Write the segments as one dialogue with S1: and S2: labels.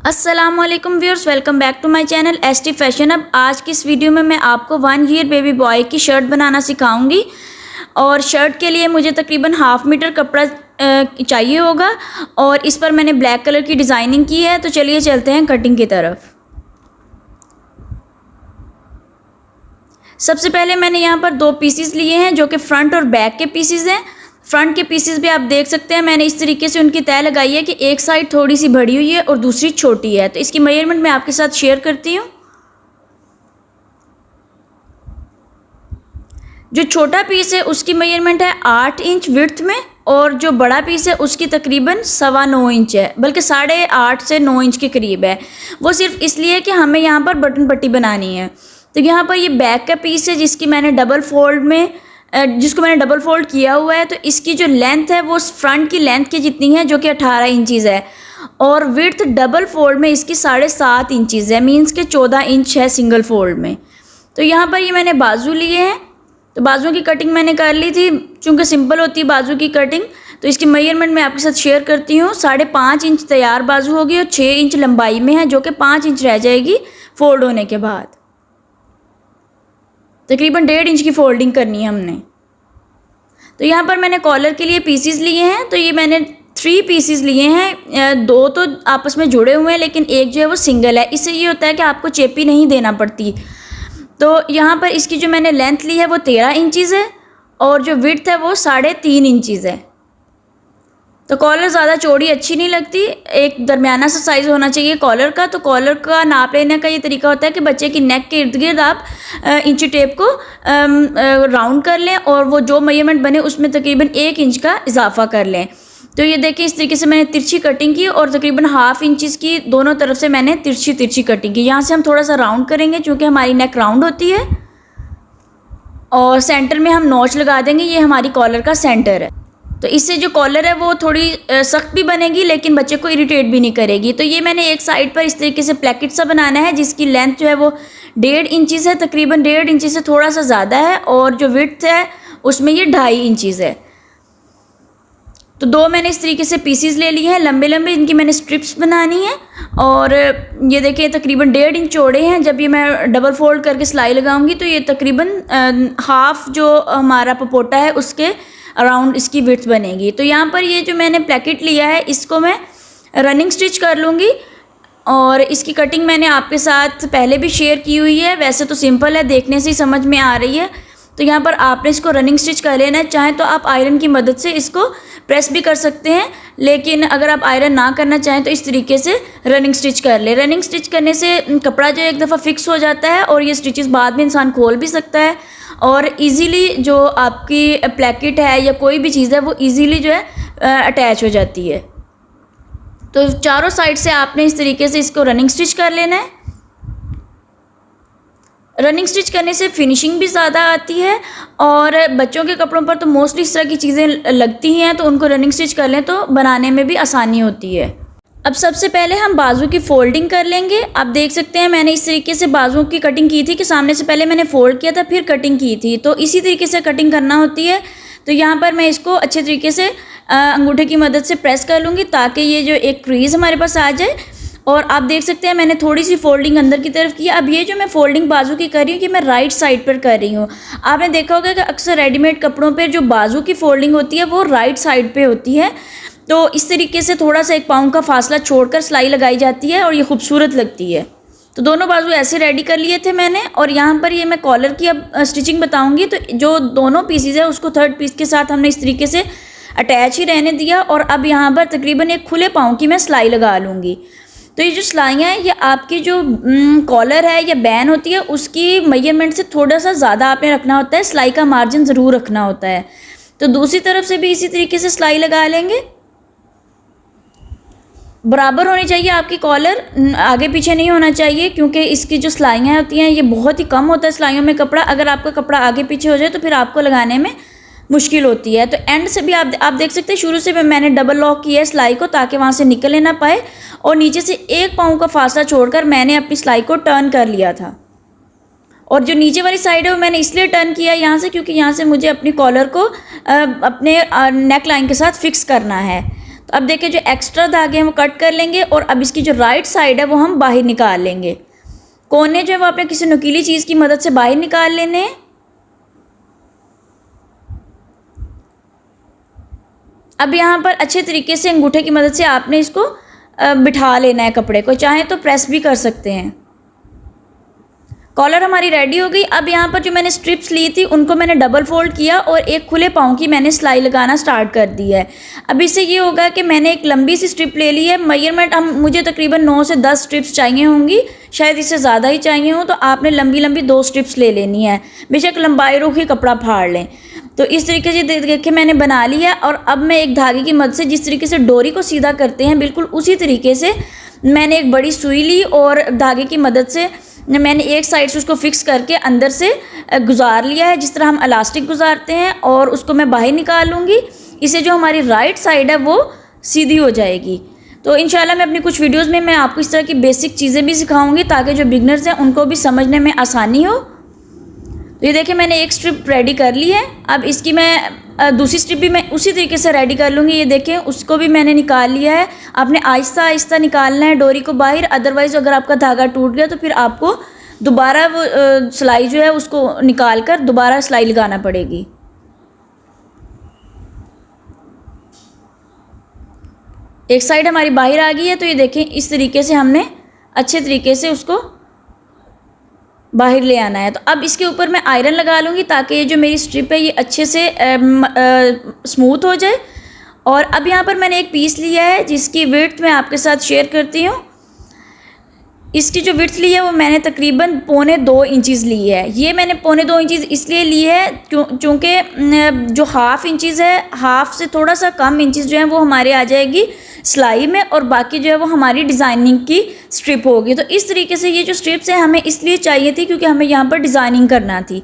S1: अस्सलामुअलैकुम viewers, welcome back to my channel ST fashion. अब आज की इस वीडियो में मैं आपको 1 ईयर बेबी बॉय की शर्ट बनाना सिखाऊंगी। और शर्ट के लिए मुझे तकरीबन हाफ मीटर कपड़ा चाहिए होगा और इस पर मैंने ब्लैक कलर की डिज़ाइनिंग की है। तो चलिए चलते हैं कटिंग की तरफ। सबसे पहले मैंने यहाँ पर 2 पीसीस लिए हैं जो कि फ्रंट और बैक के पीसीस हैं। फ्रंट के पीसेस भी आप देख सकते हैं, मैंने इस तरीके से उनकी तय लगाई है कि एक साइड थोड़ी सी बड़ी हुई है और दूसरी छोटी है। तो इसकी मेजरमेंट मैं आपके साथ शेयर करती हूँ। जो छोटा पीस है उसकी मेजरमेंट है 8 इंच विड्थ में और जो बड़ा पीस है उसकी तकरीबन 9.25 इंच है, बल्कि 8.5 से 9 इंच के करीब है। वो सिर्फ इसलिए कि हमें यहाँ पर बटन पट्टी बनानी है। तो यहाँ पर ये बैक का पीस है जिसको मैंने डबल फोल्ड किया हुआ है। तो इसकी जो लेंथ है वो फ्रंट की लेंथ की जितनी है जो कि 18 इंचज़ है और विड्थ डबल फोल्ड में इसकी 7.5 इंचज़ है, मींस के 14 इंच है सिंगल फोल्ड में। तो यहाँ पर ये मैंने बाजू लिए हैं। तो बाजुओं की कटिंग मैंने कर ली थी, चूँकि सिंपल होती है बाजू की कटिंग। तो इसकी मेजरमेंट मैं आपके साथ शेयर करती हूँ। 5.5 इंच तैयार बाजू होगी और 6 इंच लंबाई में है, जो कि 5 इंच रह जाएगी फोल्ड होने के बाद। तकरीबन 1.5 इंच की फोल्डिंग करनी है हमने। तो यहाँ पर मैंने कॉलर के लिए पीसीस लिए हैं। तो ये मैंने 3 पीसीस लिए हैं, 2 तो आपस में जुड़े हुए हैं लेकिन एक जो है वो सिंगल है। इससे ये होता है कि आपको चेपी नहीं देना पड़ती। तो यहाँ पर इसकी जो मैंने लेंथ ली है वो 13 इंचज़ है और जो विड्थ है वो 3.5 इंचज़ है। तो कॉलर ज़्यादा चौड़ी अच्छी नहीं लगती, एक दरमियाना सा साइज़ होना चाहिए कॉलर का। तो कॉलर का नाप लेने का ये तरीका होता है कि बच्चे की नेक के इर्द गिर्द आप इंची टेप को राउंड कर लें और वो जो मेजरमेंट बने उसमें तकरीबन 1 इंच का इजाफा कर लें। तो ये देखिए इस तरीके से मैंने तिरछी कटिंग की और तकरीबन हाफ इंचज़ की दोनों तरफ से मैंने तिरछी कटिंग की। यहाँ से हम थोड़ा सा राउंड करेंगे चूँकि हमारी नेक राउंड होती है और सेंटर में हम नॉच लगा देंगे। ये हमारी कॉलर का सेंटर है। तो इससे जो कॉलर है वो थोड़ी सख्त भी बनेगी लेकिन बच्चे को इरिटेट भी नहीं करेगी। तो ये मैंने एक साइड पर इस तरीके से प्लेकेट सा बनाना है जिसकी लेंथ जो है वो 1.5 इंचज़ है, तकरीबन 1.5 इंच से थोड़ा सा ज़्यादा है और जो विड्थ है उसमें ये 2.5 इंचज़ है। तो 2 मैंने इस तरीके से पीसीस ले लिए हैं लंबे लंबे, इनकी मैंने स्ट्रिप्स बनानी है। और ये देखिए तकरीबन 1.5 इंच चौड़े हैं। जब ये मैं डबल फोल्ड करके सिलाई लगाऊंगी तो ये तकरीबन हाफ जो हमारा पपोटा है उसके अराउंड इसकी विड्थ बनेगी। तो यहाँ पर ये जो मैंने प्लेकेट लिया है इसको मैं रनिंग स्टिच कर लूँगी और इसकी कटिंग मैंने आपके साथ पहले भी शेयर की हुई है। वैसे तो सिंपल है, देखने से ही समझ में आ रही है। तो यहाँ पर आपने इसको रनिंग स्टिच कर लेना है। चाहें तो आप आयरन की मदद से इसको प्रेस भी कर सकते हैं, लेकिन अगर आप आयरन ना करना चाहें तो इस तरीके से रनिंग स्टिच कर ले। रनिंग स्टिच करने से कपड़ा जो एक दफ़ा फिक्स हो जाता है और ये स्टिचेस बाद में इंसान खोल भी सकता है और इजीली जो आपकी प्लेकेट है या कोई भी चीज़ है वो इजीली जो है अटैच हो जाती है। तो चारों साइड से आपने इस तरीके से इसको रनिंग स्टिच कर लेना है। रनिंग स्टिच करने से फिनिशिंग भी ज़्यादा आती है और बच्चों के कपड़ों पर तो मोस्टली इस तरह की चीज़ें लगती हैं, तो उनको रनिंग स्टिच कर लें तो बनाने में भी आसानी होती है। अब सबसे पहले हम बाजू की फोल्डिंग कर लेंगे। आप देख सकते हैं मैंने इस तरीके से बाजुओं की कटिंग की थी कि सामने से पहले मैंने फोल्ड किया था फिर कटिंग की थी। तो इसी तरीके से कटिंग करना होती है। तो यहाँ पर मैं इसको अच्छे तरीके से अंगूठे की मदद से प्रेस कर लूँगी ताकि ये जो एक क्रीज़ हमारे पास आ जाए। और आप देख सकते हैं मैंने थोड़ी सी फोल्डिंग अंदर की तरफ की। अब ये जो मैं फोल्डिंग बाजू की कर रही हूँ कि मैं राइट साइड पर कर रही हूँ। आपने देखा होगा कि अक्सर रेडीमेड कपड़ों पर जो बाजू की फोल्डिंग होती है वो राइट साइड पे होती है। तो इस तरीके से थोड़ा सा 1 पाउंड का फासला छोड़कर सिलाई लगाई जाती है और ये खूबसूरत लगती है। तो दोनों बाजू ऐसे रेडी कर लिए थे मैंने। और यहाँ पर ये मैं कॉलर की अब स्टिचिंग बताऊँगी। तो जो दोनों पीसीज है उसको 3rd पीस के साथ हमने इस तरीके से अटैच ही रहने दिया और अब यहाँ पर तकरीबन एक खुले पाँव की मैं सिलाई लगा लूँगी। तो ये जो सिलाइयाँ हैं ये आपकी जो कॉलर है या बैन होती है उसकी मेजरमेंट से थोड़ा सा ज़्यादा आपने रखना होता है, सिलाई का मार्जिन ज़रूर रखना होता है। तो दूसरी तरफ से भी इसी तरीके से सिलाई लगा लेंगे। बराबर होनी चाहिए आपकी कॉलर, आगे पीछे नहीं होना चाहिए क्योंकि इसकी जो सिलाइयाँ होती हैं ये बहुत ही कम होता है सिलाइयों में कपड़ा। अगर आपका कपड़ा आगे पीछे हो जाए तो फिर आपको लगाने में मुश्किल होती है। तो एंड से भी आप देख सकते हैं शुरू से मैंने डबल लॉक किया है सिलाई को ताकि वहाँ से निकल ना पाए और नीचे से 1 पाउंड का फासला छोड़कर मैंने अपनी सिलाई को टर्न कर लिया था। और जो नीचे वाली साइड है वो मैंने इसलिए टर्न किया यहाँ से क्योंकि यहाँ से मुझे अपनी कॉलर को अपने नेक लाइन के साथ फिक्स करना है। तो अब देखिए जो एक्स्ट्रा धागे हैं वो कट कर लेंगे और अब इसकी जो राइट साइड है वो हम बाहर निकाल लेंगे। कोने जो है वो आपने किसी नुकीली चीज़ की मदद से बाहर निकाल लेने हैं। अब यहाँ पर अच्छे तरीके से अंगूठे की मदद से आपने इसको बिठा लेना है कपड़े को, चाहे तो प्रेस भी कर सकते हैं। कॉलर हमारी रेडी हो गई। अब यहाँ पर जो मैंने स्ट्रिप्स ली थी उनको मैंने डबल फोल्ड किया और एक खुले पाँव की मैंने सिलाई लगाना स्टार्ट कर दी है। अब इससे ये होगा कि मैंने एक लंबी सी स्ट्रिप ले ली है। मेजरमेंट मुझे तकरीबन 9 से 10 स्ट्रिप्स चाहिए होंगी, शायद इससे ज़्यादा ही चाहिए हो, तो आपने लंबी लंबी 2 स्ट्रिप्स ले लेनी है। बेशक लंबाई रुख ही कपड़ा फाड़ लें। तो इस तरीके से देखिए मैंने बना लिया और अब मैं एक धागे की मदद से जिस तरीके से डोरी को सीधा करते हैं बिल्कुल उसी तरीके से मैंने एक बड़ी सुई ली और धागे की मदद से मैंने एक साइड से उसको फिक्स करके अंदर से गुजार लिया है, जिस तरह हम इलास्टिक गुजारते हैं, और उसको मैं बाहर निकाल लूँगी। इससे जो हमारी राइट साइड है वो सीधी हो जाएगी। तो इंशाल्लाह मैं अपनी कुछ वीडियोस में मैं आपको इस तरह की बेसिक चीज़ें भी सिखाऊंगी ताकि जो बिगनर्स हैं उनको भी समझने में आसानी हो। तो ये देखिए मैंने एक स्ट्रिप रेडी कर ली है। अब इसकी मैं दूसरी स्ट्रिप भी मैं उसी तरीके से रेडी कर लूँगी। ये देखें उसको भी मैंने निकाल लिया है। आपने आहिस्ता आहिस्ता निकालना है डोरी को बाहर, अदरवाइज़ अगर आपका धागा टूट गया तो फिर आपको दोबारा वो सिलाई जो है उसको निकाल कर दोबारा सिलाई लगाना पड़ेगी। एक साइड हमारी बाहर आ गई है, तो ये देखें इस तरीके से हमने अच्छे तरीके से उसको बाहर ले आना है। तो अब इसके ऊपर मैं आयरन लगा लूँगी ताकि ये जो मेरी स्ट्रिप है ये अच्छे से स्मूथ हो जाए। और अब यहाँ पर मैंने एक पीस लिया है जिसकी विड्थ मैं आपके साथ शेयर करती हूँ। इसकी जो विड्थ ली है वो मैंने तकरीबन 1.25 इंचज़ ली है। ये मैंने 1.25 इंचज़ इसलिए ली है क्योंकि जो हाफ़ इंचज़ है, हाफ़ से थोड़ा सा कम इंचज़ जो है वो हमारे आ जाएगी सिलाई में और बाकी जो है वो हमारी डिज़ाइनिंग की स्ट्रिप होगी। तो इस तरीके से ये जो स्ट्रिप्स हैं हमें इसलिए चाहिए थी क्योंकि हमें यहाँ पर डिज़ाइनिंग करना थी।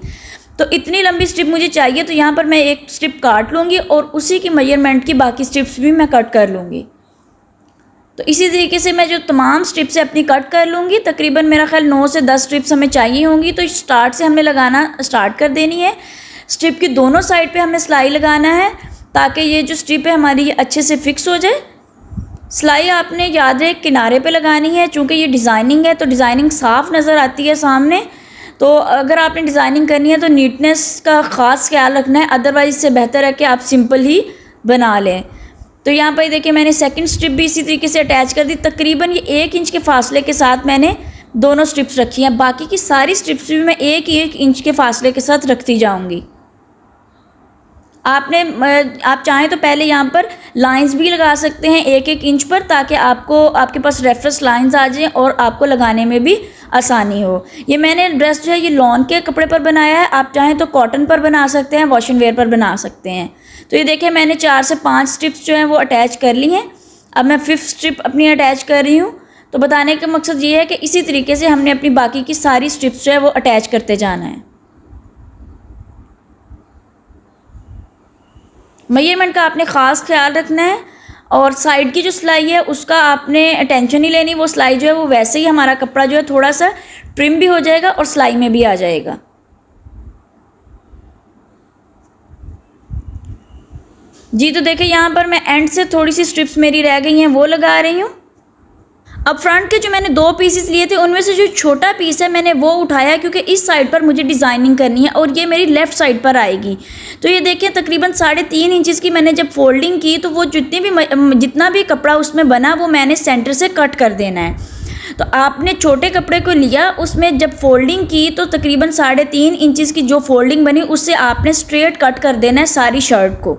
S1: तो इतनी लंबी स्ट्रिप मुझे चाहिए, तो यहाँ पर मैं एक स्ट्रिप काट लूँगी और उसी की मेजरमेंट की बाकी स्ट्रिप्स भी मैं कट कर लूँगी। तो इसी तरीके से मैं जो तमाम स्ट्रिप्स अपनी कट कर लूँगी। तकरीबन मेरा ख्याल 9 से 10 स्ट्रिप्स हमें चाहिए होंगी। तो स्टार्ट से हमें लगाना स्टार्ट कर देनी है। स्ट्रिप की दोनों साइड पे हमें सिलाई लगाना है ताकि ये जो स्ट्रिप है हमारी ये अच्छे से फिक्स हो जाए। सिलाई आपने याद रहे किनारे पे लगानी है, चूँकि ये डिज़ाइनिंग है तो डिज़ाइनिंग साफ़ नज़र आती है सामने। तो अगर आपने डिज़ाइनिंग करनी है तो नीटनेस का ख़ास ख्याल रखना है, अदरवाइज़ इससे बेहतर है कि आप सिंपल ही बना लें। तो यहाँ पर देखिए मैंने सेकंड स्ट्रिप भी इसी तरीके से अटैच कर दी। तकरीबन ये 1 इंच के फासले के साथ मैंने दोनों स्ट्रिप्स रखी हैं। बाकी की सारी स्ट्रिप्स भी मैं 1-1 इंच के फासले के साथ रखती जाऊँगी। आप चाहें तो पहले यहाँ पर लाइंस भी लगा सकते हैं 1-1 इंच पर, ताकि आपके पास रेफरेंस लाइंस आ जाएँ और आपको लगाने में भी आसानी हो। ये मैंने ड्रेस जो है ये लॉन के कपड़े पर बनाया है। आप चाहें तो कॉटन पर बना सकते हैं, वॉश एंड वेयर पर बना सकते हैं। तो ये देखिए मैंने 4 से 5 स्ट्रिप्स जो हैं वो अटैच कर ली हैं। अब मैं 5th स्ट्रिप अपनी अटैच कर रही हूँ। तो बताने का मकसद ये है कि इसी तरीके से हमने अपनी बाकी की सारी स्ट्रिप्स जो है वो अटैच करते जाना है। मेजरमेंट का आपने ख़ास ख्याल रखना है और साइड की जो सिलाई है उसका आपने टेंशन नहीं लेनी। वो सिलाई जो है वो वैसे ही हमारा कपड़ा जो है थोड़ा सा ट्रिम भी हो जाएगा और सिलाई में भी आ जाएगा। जी तो देखिए यहाँ पर मैं एंड से थोड़ी सी स्ट्रिप्स मेरी रह गई हैं वो लगा रही हूँ। अब फ्रंट के जो मैंने 2 पीसेस लिए थे उनमें से जो छोटा पीस है मैंने वो उठाया क्योंकि इस साइड पर मुझे डिज़ाइनिंग करनी है और ये मेरी लेफ़्ट साइड पर आएगी। तो ये देखिए तकरीबन 3.5 इंचज़ की मैंने जब फोल्डिंग की तो वो जितना भी कपड़ा उसमें बना वो मैंने सेंटर से कट कर देना है। तो आपने छोटे कपड़े को लिया, उसमें जब फोल्डिंग की तो तकरीबन 3.5 इंचज़ की जो फोल्डिंग बनी उससे आपने स्ट्रेट कट कर देना है सारी शर्ट को।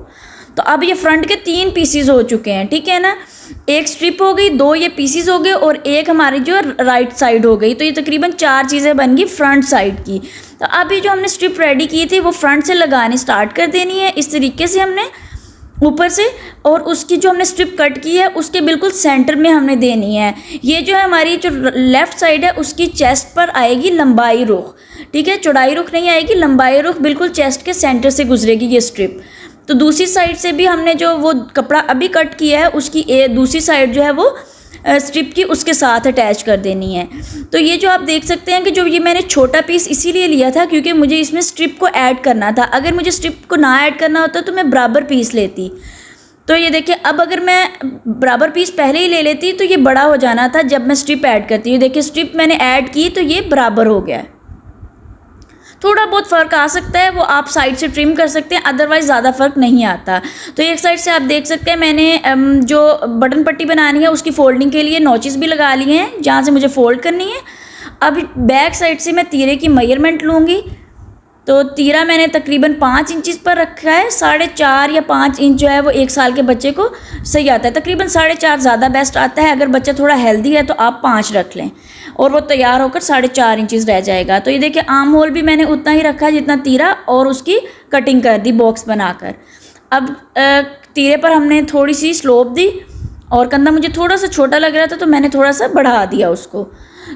S1: तो अब ये फ्रंट के 3 पीसीज हो चुके हैं, ठीक है ना। एक स्ट्रिप हो गई, 2 ये पीसीज हो गए और एक हमारी जो राइट साइड हो गई। तो ये तकरीबन 4 चीज़ें बन गई फ्रंट साइड की। तो अब ये जो हमने स्ट्रिप रेडी की थी वो फ्रंट से लगानी स्टार्ट कर देनी है इस तरीके से हमने ऊपर से, और उसकी जो हमने स्ट्रिप कट की है उसके बिल्कुल सेंटर में हमने देनी है। ये जो है हमारी जो लेफ़्ट साइड है उसकी चेस्ट पर आएगी लंबाई रुख, ठीक है, चौड़ाई रुख नहीं आएगी, लंबाई रुख बिल्कुल चेस्ट के सेंटर से गुजरेगी ये स्ट्रिप। तो दूसरी साइड से भी हमने जो वो कपड़ा अभी कट किया है उसकी दूसरी साइड जो है वो स्ट्रिप की उसके साथ अटैच कर देनी है। तो ये जो आप देख सकते हैं कि जो ये मैंने छोटा पीस इसीलिए लिया था क्योंकि मुझे इसमें स्ट्रिप को ऐड करना था। अगर मुझे स्ट्रिप को ना ऐड करना होता तो मैं बराबर पीस लेती। तो ये देखिए, अब अगर मैं बराबर पीस पहले ही ले लेती तो ये बड़ा हो जाना था जब मैं स्ट्रिप ऐड करती हूँ। देखिए स्ट्रिप मैंने ऐड की तो ये बराबर हो गया है। थोड़ा बहुत फ़र्क आ सकता है, वो आप साइड से ट्रिम कर सकते हैं, अदरवाइज़ ज़्यादा फ़र्क नहीं आता। तो एक साइड से आप देख सकते हैं मैंने जो बटन पट्टी बनानी है उसकी फ़ोल्डिंग के लिए नॉचेस भी लगा लिए हैं जहाँ से मुझे फ़ोल्ड करनी है। अब बैक साइड से मैं तीरे की मेजरमेंट लूँगी। तो तीरा मैंने तकरीबन 5 इंचज़ पर रखा है। 4.5 या 5 इंच जो है वो 1 साल के बच्चे को सही आता है। तकरीबन 4.5 ज़्यादा बेस्ट आता है। अगर बच्चा थोड़ा हेल्दी है तो आप 5 रख लें और वो तैयार होकर 4.5 इंचज़ रह जाएगा। तो ये देखिए आर्म होल भी मैंने उतना ही रखा है जितना तीरा, और उसकी कटिंग कर दी बॉक्स बनाकर। अब तीरे पर हमने थोड़ी सी स्लोप दी और कंधा मुझे थोड़ा सा छोटा लग रहा था तो मैंने थोड़ा सा बढ़ा दिया उसको।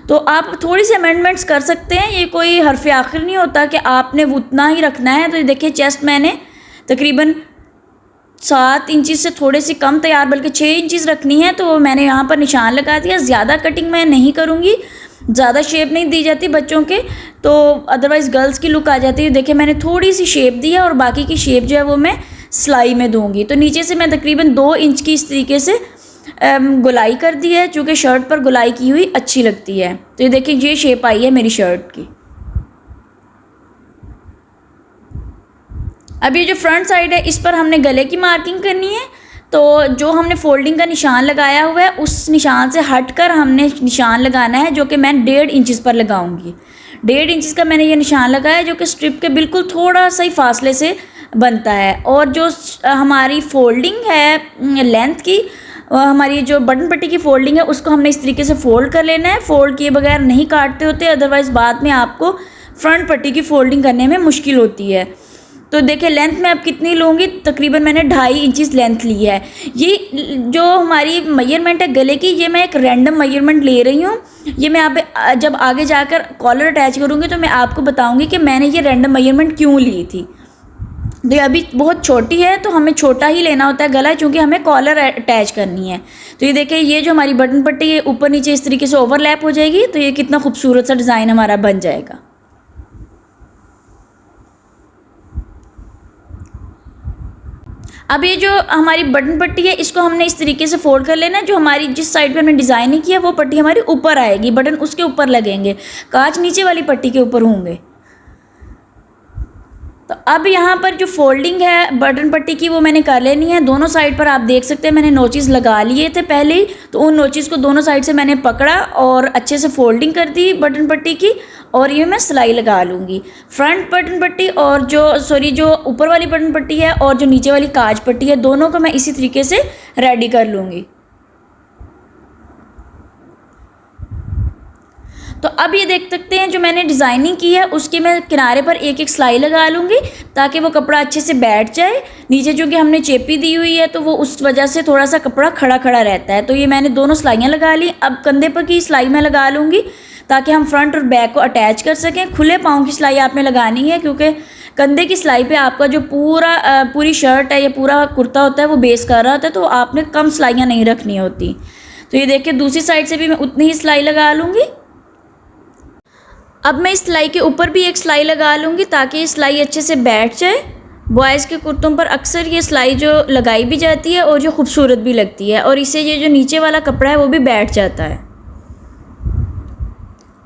S1: तो आप थोड़ी सी अमेंडमेंट्स कर सकते हैं, ये कोई हरफ आखिर नहीं होता कि आपने उतना ही रखना है। तो देखिए चेस्ट मैंने तकरीबन 7 इंचज़ से थोड़े से कम तैयार, बल्कि 6 इंचज़ रखनी है, तो मैंने यहाँ पर निशान लगा दिया। ज़्यादा कटिंग मैं नहीं करूँगी, ज़्यादा शेप नहीं दी जाती बच्चों के, तो अदरवाइज़ गर्ल्स की लुक आ जाती है। देखिए मैंने थोड़ी सी शेप दी है और बाकी की शेप जो है वो मैं सिलाई में दूँगी। तो नीचे से मैं तकरीबन 2 इंच की इस तरीके से गुलाई कर दी है, चूँकि शर्ट पर गुलाई की हुई अच्छी लगती है। तो ये देखिए ये शेप आई है मेरी शर्ट की। अब ये जो फ्रंट साइड है इस पर हमने गले की मार्किंग करनी है। तो जो हमने फोल्डिंग का निशान लगाया हुआ है उस निशान से हटकर हमने निशान लगाना है, जो कि मैं 1.5 इंचज़ पर लगाऊंगी। 1.5 इंचज़ का मैंने ये निशान लगाया जो कि स्ट्रिप के बिल्कुल थोड़ा सा ही फासले से बनता है। और जो हमारी फोल्डिंग है लेंथ की, हमारी जो बटन पट्टी की फोल्डिंग है उसको हमने इस तरीके से फोल्ड कर लेना है। फोल्ड किए बगैर नहीं काटते होते, अदरवाइज़ बाद में आपको फ्रंट पट्टी की फोल्डिंग करने में मुश्किल होती है। तो देखिए लेंथ मैं अब कितनी लूँगी, तकरीबन मैंने 2.5 इंचज़ लेंथ ली है। ये जो हमारी मेजरमेंट है गले की, ये मैं एक रैंडम मेजरमेंट ले रही हूँ। ये मैं आप जब आगे जाकर कॉलर अटैच करूँगी तो मैं आपको बताऊँगी कि मैंने ये रैंडम मेजरमेंट क्यों ली थी। तो ये अभी बहुत छोटी है तो हमें छोटा ही लेना होता है गला, क्योंकि हमें कॉलर अटैच करनी है। तो ये देखिए ये जो हमारी बटन पट्टी है ऊपर नीचे इस तरीके से ओवरलैप हो जाएगी, तो ये कितना खूबसूरत सा डिज़ाइन हमारा बन जाएगा। अब ये जो हमारी बटन पट्टी है इसको हमने इस तरीके से फोल्ड कर लेना है। जो हमारी जिस साइड पे हमने डिज़ाइनिंग की है वो पट्टी हमारी ऊपर आएगी, बटन उसके ऊपर लगेंगे, कांच नीचे वाली पट्टी के ऊपर होंगे। तो अब यहाँ पर जो फोल्डिंग है बटन पट्टी की वो मैंने कर लेनी है। दोनों साइड पर आप देख सकते हैं मैंने नोचेस लगा लिए थे पहले ही, तो उन नोचेस को दोनों साइड से मैंने पकड़ा और अच्छे से फोल्डिंग कर दी बटन पट्टी की, और ये मैं सिलाई लगा लूँगी। फ्रंट बटन पट्टी और जो ऊपर वाली बटन पट्टी है और जो नीचे वाली काज पट्टी है, दोनों को मैं इसी तरीके से रेडी कर लूँगी। तो अब ये देख सकते हैं जो मैंने डिज़ाइनिंग की है उसके मैं किनारे पर एक एक सिलाई लगा लूँगी ताकि वो कपड़ा अच्छे से बैठ जाए। नीचे जो कि हमने चेपी दी हुई है तो वो उस वजह से थोड़ा सा कपड़ा खड़ा खड़ा रहता है। तो ये मैंने दोनों सिलाइयाँ लगा ली। अब कंधे पर की सिलाई मैं लगा लूँगी ताकि हम फ्रंट और बैक को अटैच कर सकें। खुले पाँव की सिलाई आपने लगानी है, क्योंकि कंधे की सिलाई पे आपका जो पूरी शर्ट है या पूरा कुर्ता होता है वो बेस कर रहा होता है, तो आपने कम सिलाइयाँ नहीं रखनी होती। तो ये देखिए दूसरी साइड से भी मैं उतनी ही सिलाई लगा लूँगी। अब मैं इस सिलाई के ऊपर भी एक सिलाई लगा लूँगी ताकि ये सिलाई अच्छे से बैठ जाए। बॉयज़ के कुर्तों पर अक्सर ये सिलाई जो लगाई भी जाती है और जो खूबसूरत भी लगती है, और इससे ये जो नीचे वाला कपड़ा है वो भी बैठ जाता है।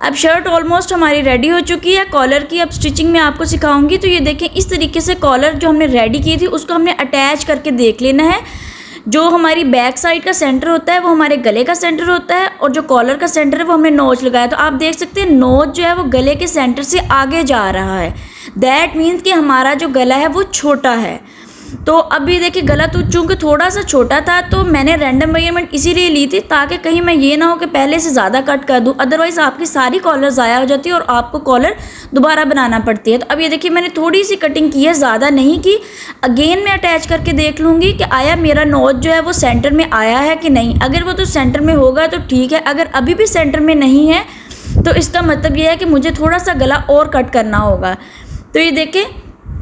S1: अब शर्ट ऑलमोस्ट हमारी रेडी हो चुकी है। कॉलर की अब स्टिचिंग में आपको सिखाऊंगी। तो ये देखें इस तरीके से कॉलर जो हमने रेडी की थी उसको हमने अटैच करके देख लेना है। जो हमारी बैक साइड का सेंटर होता है वो हमारे गले का सेंटर होता है, और जो कॉलर का सेंटर है वो हमने नोच लगाया। तो आप देख सकते हैं नोच जो है वो गले के सेंटर से आगे जा रहा है। दैट मीन्स कि हमारा जो गला है वो छोटा है। तो अभी देखिए गला तो चूँकि थोड़ा सा छोटा था तो मैंने रैंडम मेजरमेंट इसीलिए ली थी ताकि कहीं मैं ये ना हो कि पहले से ज़्यादा कट कर दूँ, अदरवाइज़ आपकी सारी कॉलर ज़ाया हो जाती है और आपको कॉलर दोबारा बनाना पड़ती है। तो अब ये देखिए मैंने थोड़ी सी कटिंग की है, ज़्यादा नहीं की। अगेन मैं अटैच करके देख लूँगी कि आया मेरा नोच जो है वो सेंटर में आया है कि नहीं। अगर वो तो सेंटर में होगा तो ठीक है, अगर अभी भी सेंटर में नहीं है तो इसका मतलब ये है कि मुझे थोड़ा सा गला और कट करना होगा। तो ये देखें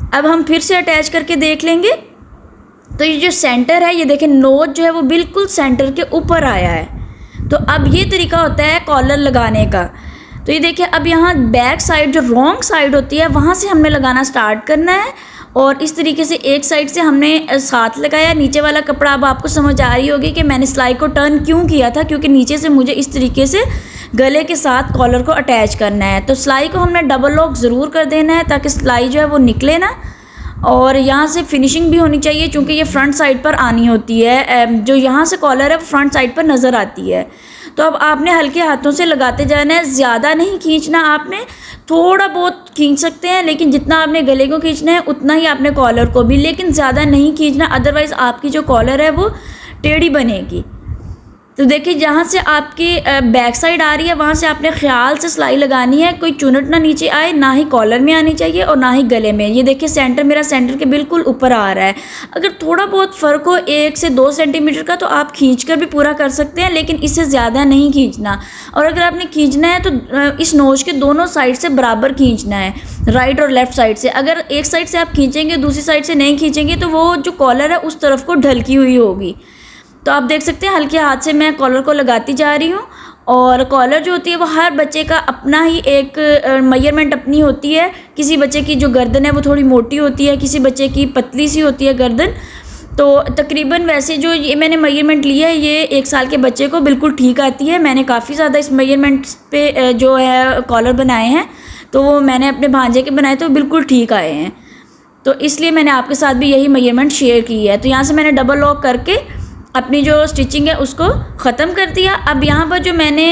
S1: अब हम फिर से अटैच करके देख लेंगे। तो ये जो सेंटर है ये देखें नोच जो है वो बिल्कुल सेंटर के ऊपर आया है। तो अब ये तरीका होता है कॉलर लगाने का। तो ये देखिए अब यहाँ बैक साइड जो रॉन्ग साइड होती है वहाँ से हमने लगाना स्टार्ट करना है, और इस तरीके से एक साइड से हमने साथ लगाया। नीचे वाला कपड़ा अब आपको समझ आ रही होगी कि मैंने सिलाई को टर्न क्यों किया था, क्योंकि नीचे से मुझे इस तरीके से गले के साथ कॉलर को अटैच करना है। तो सिलाई को हमने डबल लॉक ज़रूर कर देना है ताकि सिलाई जो है वो निकले ना। और यहाँ से फिनिशिंग भी होनी चाहिए क्योंकि ये फ्रंट साइड पर आनी होती है, जो यहाँ से कॉलर है वो फ्रंट साइड पर नज़र आती है। तो अब आपने हल्के हाथों से लगाते जाना है, ज़्यादा नहीं खींचना आपने, थोड़ा बहुत खींच सकते हैं, लेकिन जितना आपने गले को खींचना है उतना ही आपने कॉलर को भी, लेकिन ज़्यादा नहीं खींचना, अदरवाइज़ आपकी जो कॉलर है वो टेढ़ी बनेगी। तो देखिए जहाँ से आपकी बैक साइड आ रही है वहाँ से आपने ख्याल से सिलाई लगानी है, कोई चुनट ना नीचे आए, ना ही कॉलर में आनी चाहिए और ना ही गले में। ये देखिए सेंटर मेरा सेंटर के बिल्कुल ऊपर आ रहा है। अगर थोड़ा बहुत फ़र्क हो 1 से 2 सेंटीमीटर का तो आप खींचकर भी पूरा कर सकते हैं, लेकिन इससे ज़्यादा नहीं खींचना। और अगर आपने खींचना है तो इस नोज के दोनों साइड से बराबर खींचना है, राइट और लेफ़्ट साइड से। अगर एक साइड से आप खींचेंगे दूसरी साइड से नहीं खींचेंगे तो वो जो कॉलर है उस तरफ को ढलकी हुई होगी। तो आप देख सकते हैं हल्के हाथ से मैं कॉलर को लगाती जा रही हूँ। और कॉलर जो होती है वो हर बच्चे का अपना ही एक मेजरमेंट अपनी होती है। किसी बच्चे की जो गर्दन है वो थोड़ी मोटी होती है, किसी बच्चे की पतली सी होती है गर्दन। तो तकरीबन वैसे जो ये मैंने मेजरमेंट लिया है ये 1 साल के बच्चे को बिल्कुल ठीक आती है। मैंने काफ़ी ज़्यादा इस मेजरमेंट पे जो है कॉलर बनाए हैं, तो वो मैंने अपने भांजे के बनाए तो बिल्कुल ठीक आए हैं। तो इसलिए मैंने आपके साथ भी यही मेजरमेंट शेयर की है। तो यहाँ से मैंने डबल लॉक करके अपनी जो स्टिचिंग है उसको ख़त्म कर दिया। अब यहाँ पर जो मैंने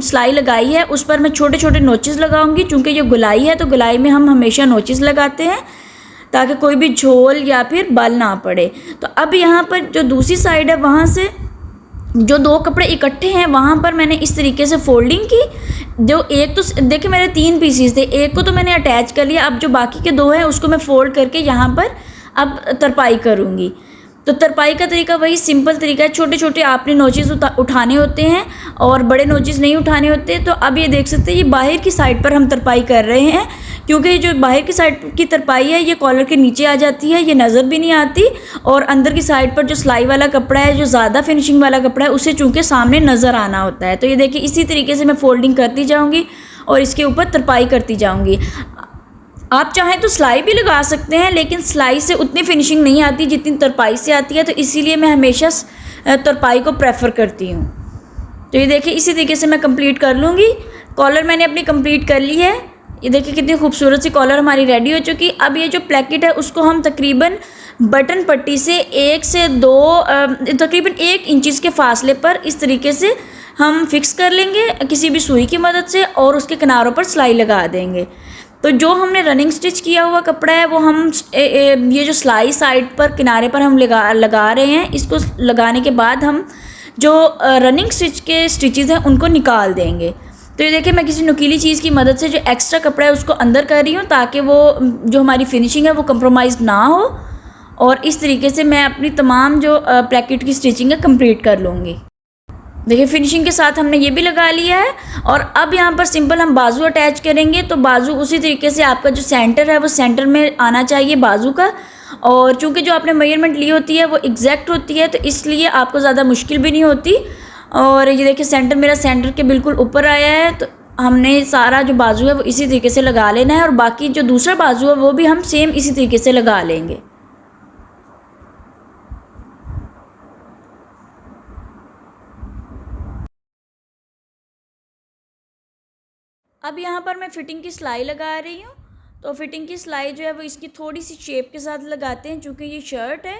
S1: सिलाई लगाई है उस पर मैं छोटे छोटे नोचेस लगाऊंगी, चूँकि ये गुलाई है तो गुलाई में हम हमेशा नोचेस लगाते हैं ताकि कोई भी झोल या फिर बल ना पड़े। तो अब यहाँ पर जो दूसरी साइड है वहाँ से जो 2 कपड़े इकट्ठे हैं वहाँ पर मैंने इस तरीके से फोल्डिंग की। जो एक तो देखिए मेरे 3 पीसीस थे, एक को तो मैंने अटैच कर लिया, अब जो बाकी के 2 हैं उसको मैं फोल्ड करके यहाँ पर अब तरपाई करूँगी। तो तरपाई का तरीका वही सिंपल तरीका है, छोटे छोटे आपने नोचेस उठाने होते हैं और बड़े नोचेस नहीं उठाने होते। तो अब ये देख सकते हैं ये बाहर की साइड पर हम तरपाई कर रहे हैं, क्योंकि जो बाहर की साइड की तरपाई है ये कॉलर के नीचे आ जाती है, ये नज़र भी नहीं आती। और अंदर की साइड पर जो सिलाई वाला कपड़ा है, जो ज़्यादा फिनिशिंग वाला कपड़ा है, उसे चूँकि सामने नज़र आना होता है। तो ये देखिए इसी तरीके से मैं फोल्डिंग करती जाऊँगी और इसके ऊपर तरपाई करती जाऊँगी। आप चाहें तो सिलाई भी लगा सकते हैं, लेकिन सिलाई से उतनी फिनिशिंग नहीं आती जितनी तरपाई से आती है, तो इसीलिए मैं हमेशा तरपाई को प्रेफर करती हूँ। तो ये देखिए इसी तरीके से मैं कंप्लीट कर लूँगी। कॉलर मैंने अपनी कंप्लीट कर ली है। ये देखिए कितनी खूबसूरत सी कॉलर हमारी रेडी हो चुकी। अब ये जो प्लेकेट है उसको हम तकरीबन बटन पट्टी से 1 से 2 तकरीबन 1 इंच के फासले पर इस तरीके से हम फिक्स कर लेंगे किसी भी सुई की मदद से, और उसके किनारों पर सिलाई लगा देंगे। तो जो हमने रनिंग स्टिच किया हुआ कपड़ा है वो हम ये जो सिलाई साइड पर किनारे पर हम लगा रहे हैं, इसको लगाने के बाद हम जो रनिंग स्टिच के स्टिचेस हैं उनको निकाल देंगे। तो ये देखिए मैं किसी नुकीली चीज़ की मदद से जो एक्स्ट्रा कपड़ा है उसको अंदर कर रही हूँ ताकि वो जो हमारी फिनिशिंग है वो कंप्रोमाइज़ ना हो, और इस तरीके से मैं अपनी तमाम जो प्लेकेट की स्टिचिंग है कंप्लीट कर लूँगी। देखिए फिनिशिंग के साथ हमने ये भी लगा लिया है। और अब यहाँ पर सिंपल हम बाजू अटैच करेंगे। तो बाजू उसी तरीके से आपका जो सेंटर है वो सेंटर में आना चाहिए बाजू का, और चूँकि जो आपने मेजरमेंट ली होती है वो एग्जैक्ट होती है तो इसलिए आपको ज़्यादा मुश्किल भी नहीं होती। और ये देखिए सेंटर मेरा सेंटर के बिल्कुल ऊपर आया है। तो हमने सारा जो बाजू है वो इसी तरीके से लगा लेना है, और बाकी जो दूसरा बाजू है वो भी हम सेम इसी तरीके से लगा लेंगे। अब यहाँ पर मैं फ़िटिंग की सिलाई लगा रही हूँ। तो फ़िटिंग की सिलाई जो है वो इसकी थोड़ी सी शेप के साथ लगाते हैं, चूँकि ये शर्ट है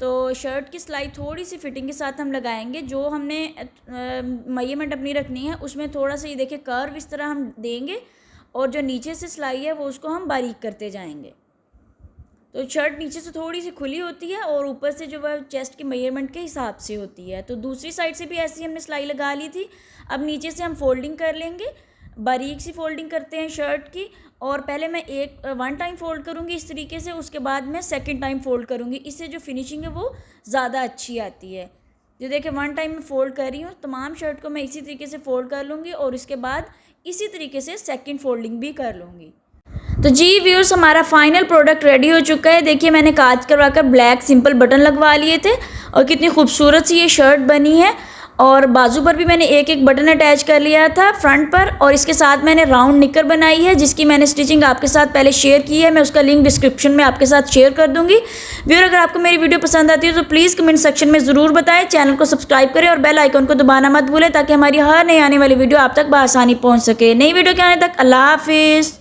S1: तो शर्ट की सिलाई थोड़ी सी फ़िटिंग के साथ हम लगाएंगे। जो हमने मेजरमेंट अपनी रखनी है उसमें थोड़ा सा ये देखिए कर्व इस तरह हम देंगे, और जो नीचे से सिलाई है वो उसको हम बारीक करते जाएंगे। तो शर्ट नीचे से थोड़ी सी खुली होती है और ऊपर से जो वह चेस्ट के मेजरमेंट के हिसाब से होती है। तो दूसरी साइड से भी ऐसी हमने सिलाई लगा ली थी। अब नीचे से हम फोल्डिंग कर लेंगे, बारीक सी फोल्डिंग करते हैं शर्ट की। और पहले मैं 1 टाइम फ़ोल्ड करूँगी इस तरीके से, उसके बाद मैं 2nd टाइम फ़ोल्ड करूँगी। इससे जो फिनिशिंग है वो ज़्यादा अच्छी आती है। जो देखिए 1 टाइम में फ़ोल्ड कर रही हूँ, तमाम शर्ट को मैं इसी तरीके से फ़ोल्ड कर लूँगी और इसके बाद इसी तरीके से 2nd फ़ोल्डिंग भी कर लूँगी। तो जी व्यूअर्स हमारा फाइनल प्रोडक्ट रेडी हो चुका है। देखिए मैंने काज करवा कर ब्लैक सिंपल बटन लगवा लिए थे और कितनी खूबसूरत सी ये शर्ट बनी है। और बाजू पर भी मैंने एक एक बटन अटैच कर लिया था फ्रंट पर, और इसके साथ मैंने राउंड निकर बनाई है जिसकी मैंने स्टिचिंग आपके साथ पहले शेयर की है। मैं उसका लिंक डिस्क्रिप्शन में आपके साथ शेयर कर दूंगी। व्यूअर, अगर आपको मेरी वीडियो पसंद आती है तो प्लीज़ कमेंट सेक्शन में ज़रूर बताएं, चैनल को सब्सक्राइब करें और बेल आइकन को दबाना मत भूलें ताकि हमारी हर नई आने वाली वीडियो आप तक बआसानी पहुँच सके। नई वीडियो के आने तक अल्लाह हाफिज़।